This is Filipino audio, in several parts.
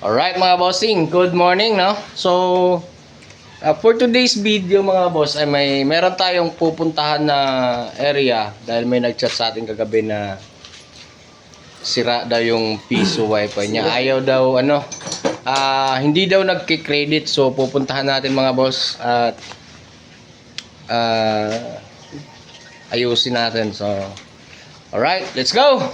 Alright mga bossing, good morning no. So for today's video mga boss ay meron tayong pupuntahan na area dahil may nag-chat sa atin kagabi na sira daw yung piso wifi niya. Ayaw daw hindi daw nagki-credit, so pupuntahan natin mga boss at ayusin natin. So alright, let's go.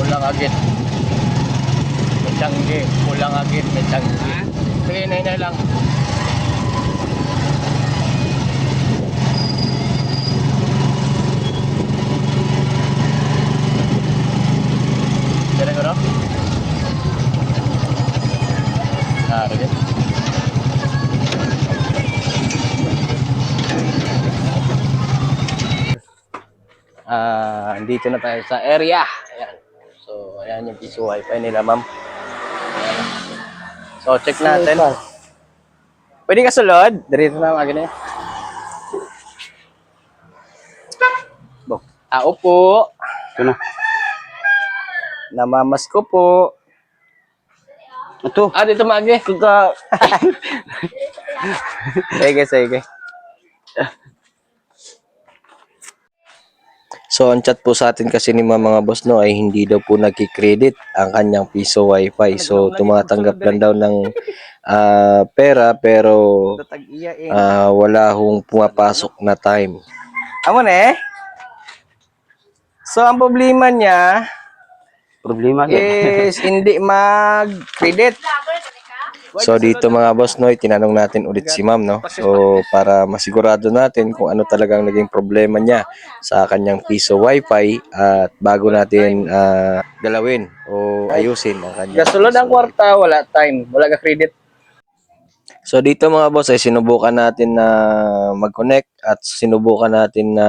Pulang agit. May tanggi. Pulang agit. May tanggi. Sige, inay lang. Kaya ko no? Agit. Dito na tayo sa area. Ayan. So, ayan yung piso wifi nila, ma'am. So, check natin. Pwede ka sulod? Dito na ang agad na yan. Upo. Ito na. Namamas ko po. Ito. Dito magi. Kuka. Sige. So, ang chat po sa atin kasi ni mga boss no ay hindi daw po nagki-credit ang kanyang piso wifi. So, tumatanggap lang daw ng pera pero wala hong pumapasok na time. Amo na eh. So, ang problema niya, Problema din. is hindi mag-credit. So dito mga boss no, tinanong natin ulit si ma'am no. So para masigurado natin kung ano talagang naging problema niya sa kanyang piso wifi at bago natin galawin o ayusin ang kanyang Gasulod ang piso kwarta, wala time, wala ka credit. So dito mga boss ay sinubukan natin na mag-connect at sinubukan natin na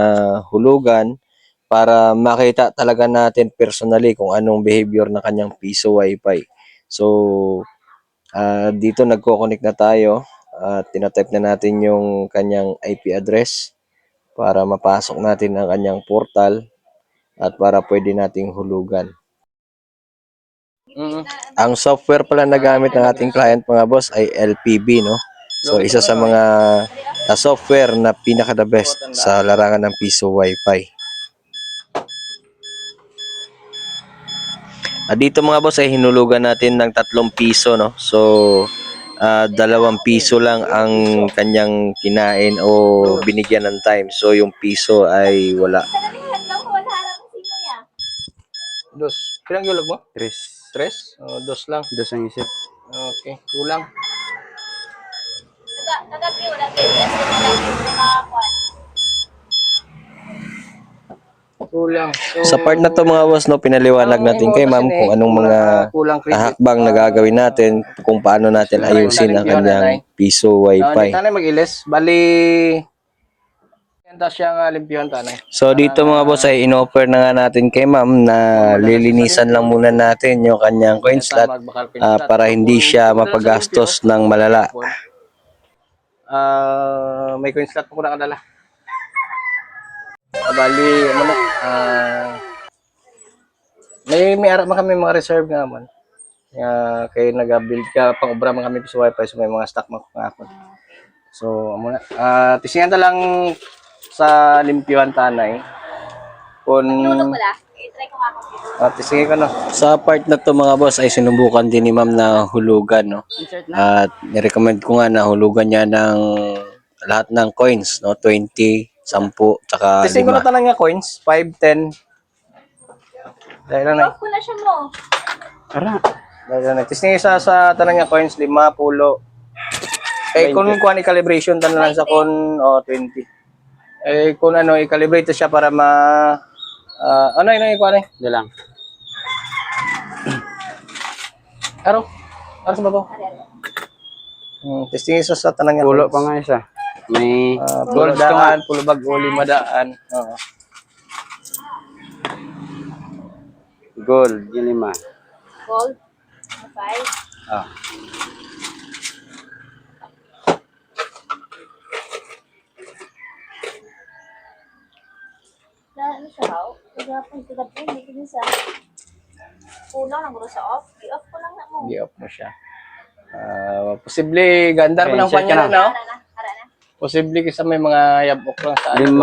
hulugan para makita talaga natin personally kung anong behavior ng kanyang piso wifi. So dito nagko-connect na tayo at tinatype na natin yung kanyang IP address para mapasok natin ang kanyang portal at para pwede nating hulugan. Ang software pala na gamit ng ating client mga boss ay LPB no. So isa sa mga software na pinaka the best sa larangan ng piso wifi. Dito mga boss ay hinulugan natin ng 3 piso no. So 2 piso lang ang kanyang kinain o binigyan ng time. So yung piso ay wala. Dos. Pilang yulog mo? 3. 3? O, dos lang. Dos ang isip. Okay, kulang. Kulang. So, Sa part na to mga boss no, pinaliwanag natin kay ma'am kung anong mga kulang credit. hakbang na gagawin natin kung paano natin ayusin ang kanyang piso wifi. Tanay mag-ilis. Bali, handa siya nga limpyuhan tanay. So dito mga boss ay in-offer na nga natin kay ma'am na lilinisan lang muna natin yung kanyang coin slot para hindi siya mapagastos ng malala. May coin slot po ko nakadala. Bali, ano na, may arap man kami mga reserve nga man. Kaya nag-build ka, pang-obra man kami sa wifi, so may mga stock man kung ako. So, muna. Tisingan ta lang sa limpyuhan tanay. Kung... tisingan ko no. Sa part na to mga boss ay sinubukan din ni ma'am na hulugan no. At nirecommend ko nga na hulugan niya ng lahat ng coins no, 20, 10, tsaka Tisingan ko na 5. tanang nga coins, 5, 10. Dahil lang na. Off ko na siya mo. Ara. Dahil lang na. Tisingan sa tanang nga coins, 5, 10. Kung kuha ni calibration, tanong lang sa kun 20. Kung ano, i-calibrate siya para ano yung kuha ni? Ito lang. Araw sa babaw. Testing isa sa tanang nga Pulo coins. pa nga isa. May Pulo daan, pulo bag, uli madaan. Oo. gold, yung 5. Gold. 5. Ah. Ano siya how? Pagkapon ko na po, hindi sa puno lang ko sa off. I-off ko lang na mo. Di-off mo siya. Posible, gandar mo ng Okay, check panya ka na, no? Ara na. Posible kasi may mga yabok lang sa 5.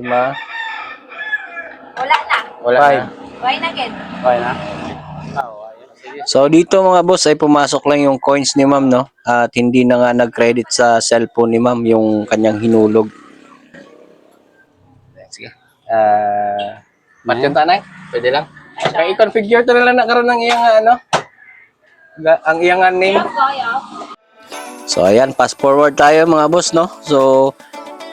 5. Wala na. Wala na. Why na, Ken? Okay na? So dito mga boss ay pumasok lang yung coins ni ma'am no. At hindi na nga nag-credit sa cellphone ni ma'am yung kanyang hinulog. Sige. Yung tanay? Pwede lang. Kaya i-configure to na lang nakaroon ng iyang ang iyang name. So ayan, fast forward tayo mga boss no. So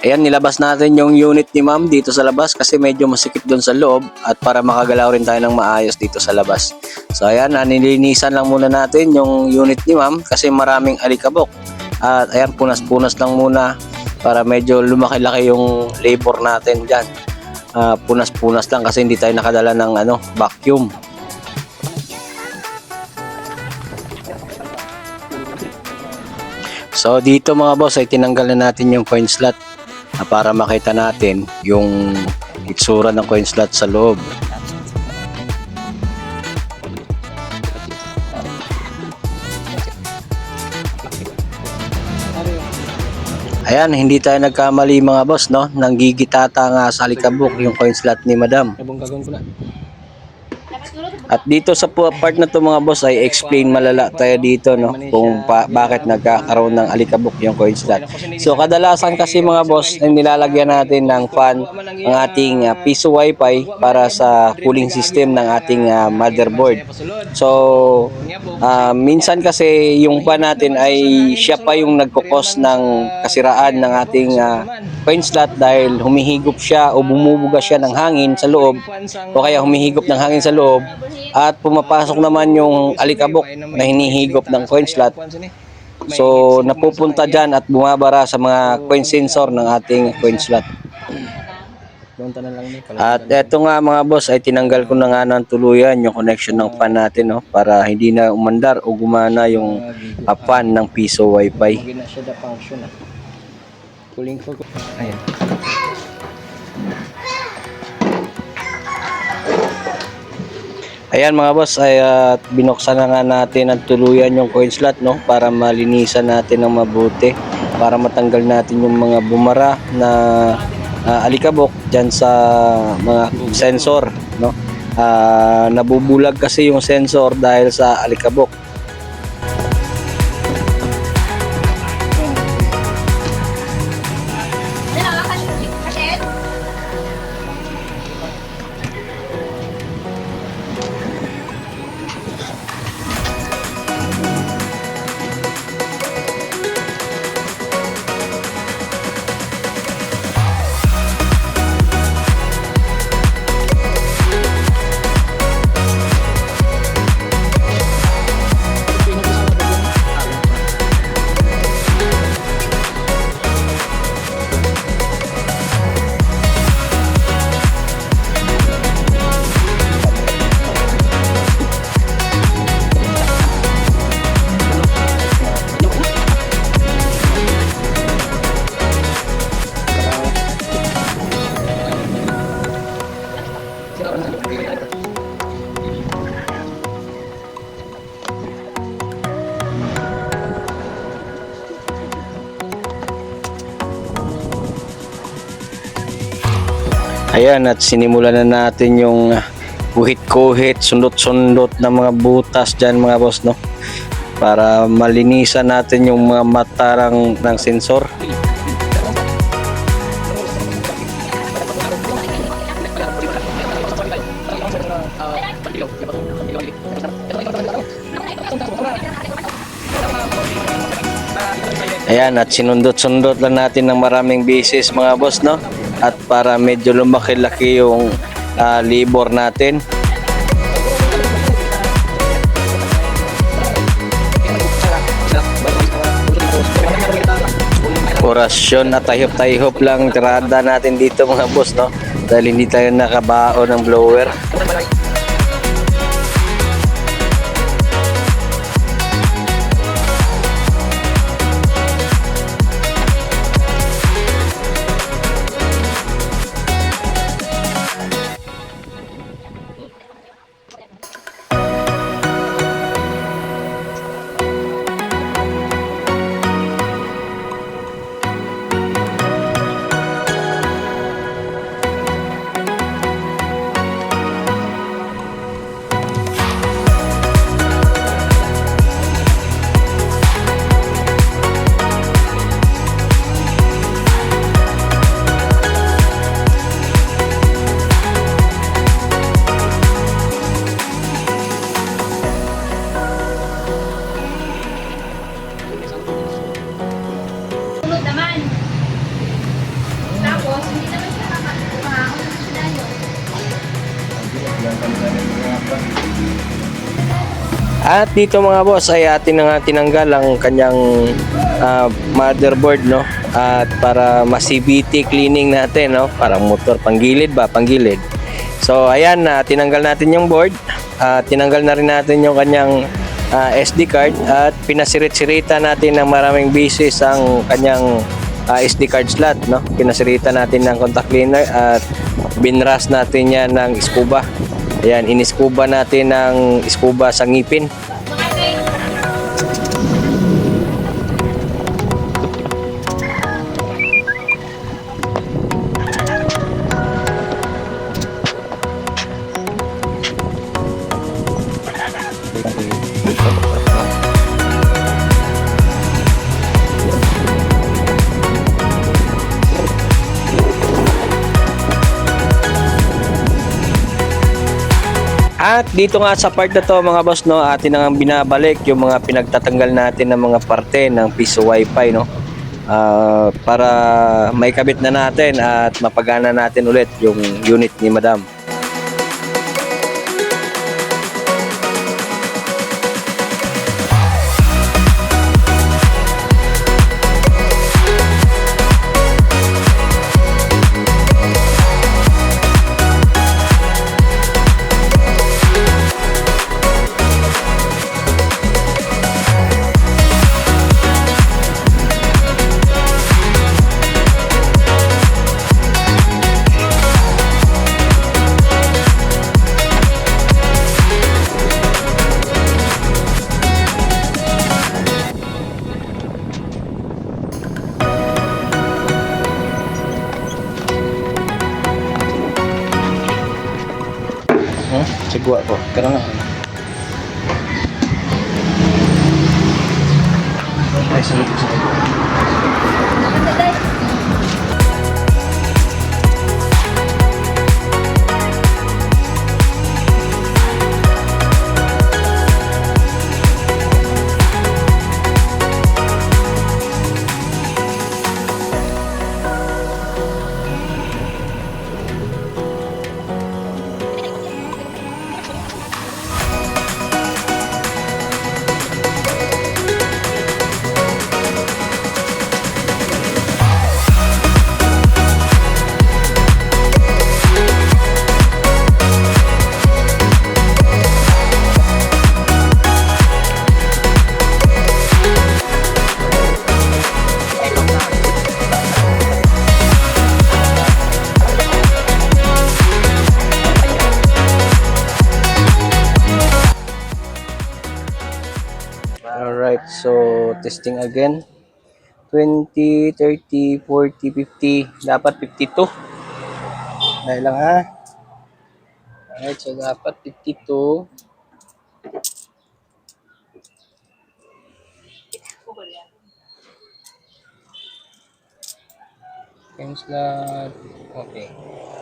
ayan, nilabas natin yung unit ni ma'am dito sa labas kasi medyo masikip doon sa loob at para makagalaw rin tayo ng maayos dito sa labas. So ayan, nilinisan lang muna natin yung unit ni ma'am kasi maraming alikabok. At ayan, punas-punas lang muna para medyo lumaki-laki yung labor natin dyan. Punas-punas lang kasi hindi tayo nakadala ng vacuum. So dito mga boss ay tinanggal na natin yung coin slot para makita natin yung itsura ng coin slot sa loob. Ayan, hindi tayo nagkamali mga boss no. Nanggigitata nga sa alikabok yung coin slot ni madam. Gagawin ko na. Dapat tulog At dito sa part na to mga boss ay explain malala tayo dito no kung bakit nagkakaroon ng alikabok yung coin slot. So kadalasan kasi mga boss ay nilalagyan natin ng fan ang ating piso wifi para sa cooling system ng ating motherboard. So minsan kasi yung fan natin ay siya pa yung nagkukos ng kasiraan ng ating coin slot dahil humihigop siya o bumubuga siya ng hangin sa loob o kaya humihigop ng hangin sa loob at pumapasok naman yung alikabok na hinihigop ng coin slot. So napupunta dyan at bumabara sa mga coin sensor ng ating coin slot. At eto nga mga boss ay tinanggal ko na nga ng tuluyan yung connection ng fan natin no, para hindi na umandar o gumana yung fan ng piso wifi. Ayan. Ayan mga boss ay binuksan na nga natin ang tuluyan yung coin slot no para malinisan natin ng mabuti para matanggal natin yung mga bumara na alikabok diyan sa mga sensor no. Nabubulag kasi yung sensor dahil sa alikabok. Ayan at sinimulan na natin yung kuhit-kuhit, sundot-sundot na mga butas dyan mga boss no para malinisan natin yung mga matarang ng sensor. Ayan at sinundot-sundot lang natin ng maraming beses mga boss no at para medyo lumaki-laki yung libor natin. Orasyon at tahip-tahip lang tirada natin dito mga boss no dahil hindi tayo nakabao ng blower. At dito mga boss ay atin na nga tinanggal ang kanyang motherboard no at para ma-CVT cleaning natin no parang motor panggilid ba panggilid. So ayan na tinanggal natin yung board tinanggal na rin natin yung kanyang SD card at pinasirit-sirita natin ng maraming beses ang kanyang SD card slot no pinasirita natin ng contact cleaner at binras natin yan ng scuba. Ayan, iniskuba natin ng scuba sa ngipin. At dito nga sa part na to mga boss, no, atin nang binabalik yung mga pinagtatanggal natin ng mga parte ng piso wifi, no. Para maikabit na natin at mapagana natin ulit yung unit ni Madam. Sigwa po. Karon na. Ay, sige. Alright, so testing again. 20, 30, 40, 50. Dapat 52. Dahil lang ha. Alright, so dapat 52. Time slot. Okay.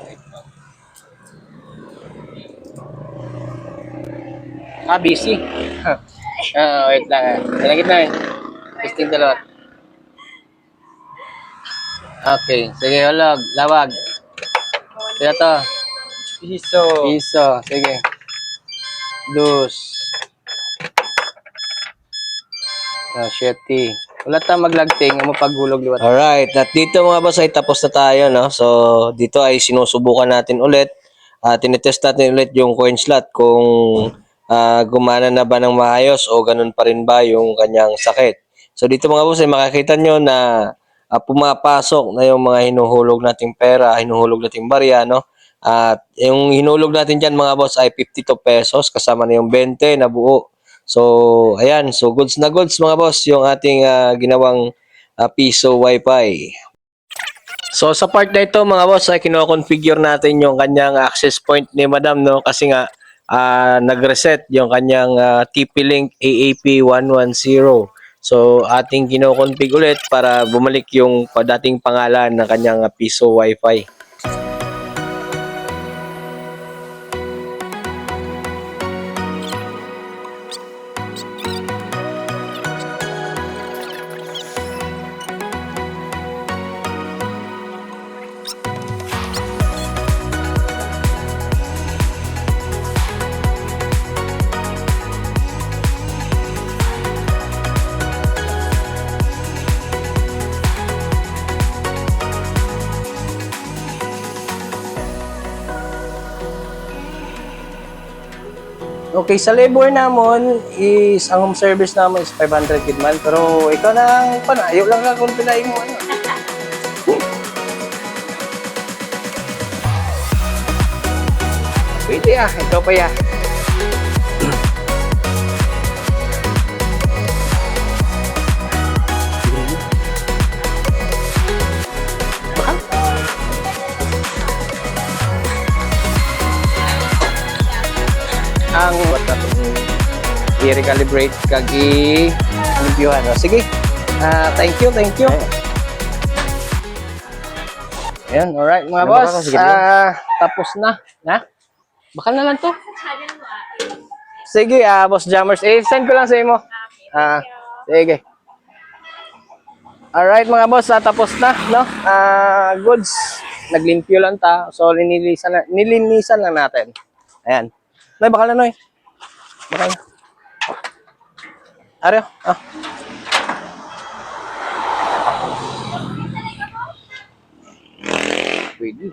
Wait lang. Busy. Wait lang ha. Nalagit na eh. Testing dalawa. Okay. Sige, hulog. Lawag. Kaya to. Piso. Piso. Sige. Dos. Siyete. Wala tayong maglagting. Ang mapaghulog liwat. Alright. At dito mga boss ay tapos na tayo. No? So, dito ay sinusubukan natin ulit. Tinetest natin ulit yung coin slot kung gumana na ba ng maayos o ganun pa rin ba yung kanyang sakit. So, dito mga boss ay makikita nyo na pumapasok na yung mga hinuhulog nating pera, hinuhulog nating barya, no? At yung hinulog natin dyan mga boss ay 52 pesos kasama na yung 20 na buo. So, ayan. So, goods na goods mga boss yung ating ginawang piso wifi. So, sa part na ito mga boss ay kino-configure natin yung kanyang access point ni Madam, no? Kasi nga nag-reset yung kanyang TP-Link AAP110. So, ating kino-config ulit para bumalik yung dating pangalan ng kanyang piso wifi. Okay, sa labor namon is ang home service namon is 500 kid man, pero ikaw na panayo lang ka kung pinain mo ano. Pwede ikaw pa ya. Ang i-recalibrate kag i-reviewhan. Sige. Thank you. Ayan, alright mga boss. Tapos na. Bakal na lang to. Sige, Boss Jammers. Send ko lang sa imo. Sige. Alright mga boss, tapos na, no? Goods. Naglimpyo lang ta. So, nilinisan lang natin. Ayan. Noy, bakal na, Noy. Bakal na. Aryo, Pwede.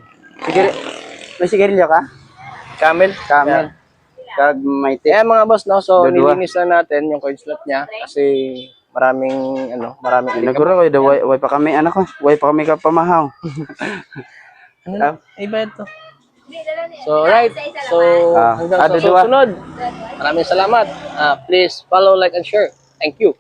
May sigarilyo ka? Camel. Camel. Kag may tip. Ayan mga boss, no? So, Dalawa. nilinis na natin yung coin slot niya kasi maraming Naguro ko, way pa kami, ano ko, way pa kami kapamahaw. Iba ito. So, right. So, hanggang sa dalawa. susunod. Maraming salamat. Please follow, like, and share. Thank you.